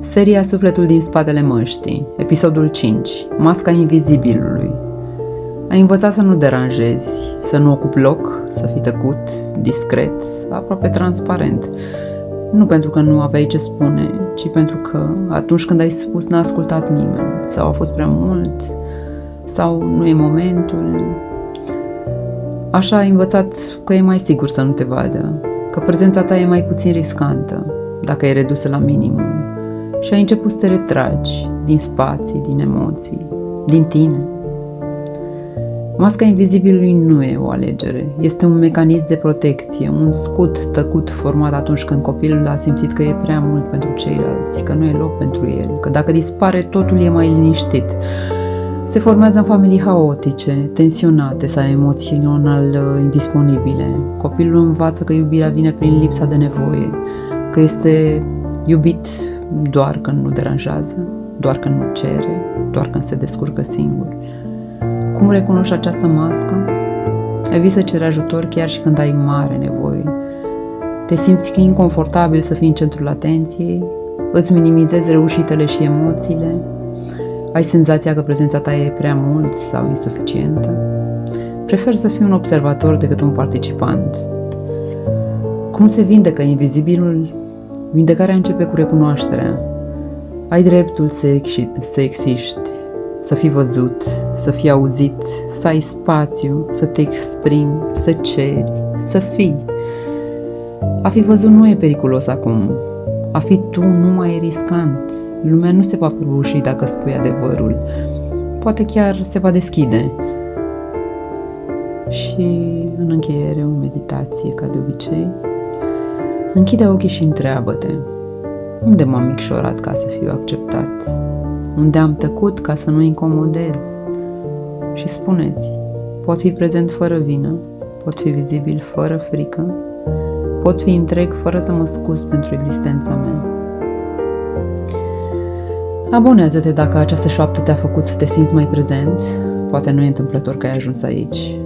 Seria Sufletul din spatele măștii, episodul 5, Masca invizibilului. Ai învățat să nu deranjezi, să nu ocupi loc, să fii tăcut, discret, aproape transparent. Nu pentru că nu aveai ce spune, ci pentru că atunci când ai spus n-a ascultat nimeni, sau a fost prea mult, sau nu e momentul. Așa ai învățat că e mai sigur să nu te vadă, că prezența ta e mai puțin riscantă, dacă e redusă la minimum. Și ai început să te retragi din spații, din emoții, din tine. Masca invizibilului nu e o alegere, este un mecanism de protecție, un scut tăcut format atunci când copilul a simțit că e prea mult pentru ceilalți, că nu e loc pentru el, că dacă dispare totul e mai liniștit. Se formează în familii haotice, tensionate sau emoțional indisponibile. Copilul învață că iubirea vine prin lipsa de nevoie, că este iubit doar când nu deranjează, doar când nu cere, doar când se descurcă singur. Cum recunoști această mască? Evii să ceri ajutor chiar și când ai mare nevoie. Te simți inconfortabil să fii în centrul atenției, îți minimizezi reușitele și emoțiile, ai senzația că prezența ta e prea mult sau insuficientă. Preferi să fii un observator decât un participant. Cum se vindecă invizibilul? Vindecarea începe cu recunoașterea. Ai dreptul să existi, să fii văzut, să fii auzit, să ai spațiu, să te exprimi, să ceri, să fii. A fi văzut nu e periculos acum. A fi tu nu mai e riscant. Lumea nu se va prăbuși dacă spui adevărul. Poate chiar se va deschide. Și în încheiere o meditație, ca de obicei. Închide ochii și întreabă-te: unde m-am micșorat ca să fiu acceptat? Unde am tăcut ca să nu incomodez? Și spuneți: pot fi prezent fără vină, pot fi vizibil fără frică, pot fi întreg fără să mă scuz pentru existența mea. Abonează-te dacă această șoaptă te-a făcut să te simți mai prezent. Poate nu e întâmplător că ai ajuns aici.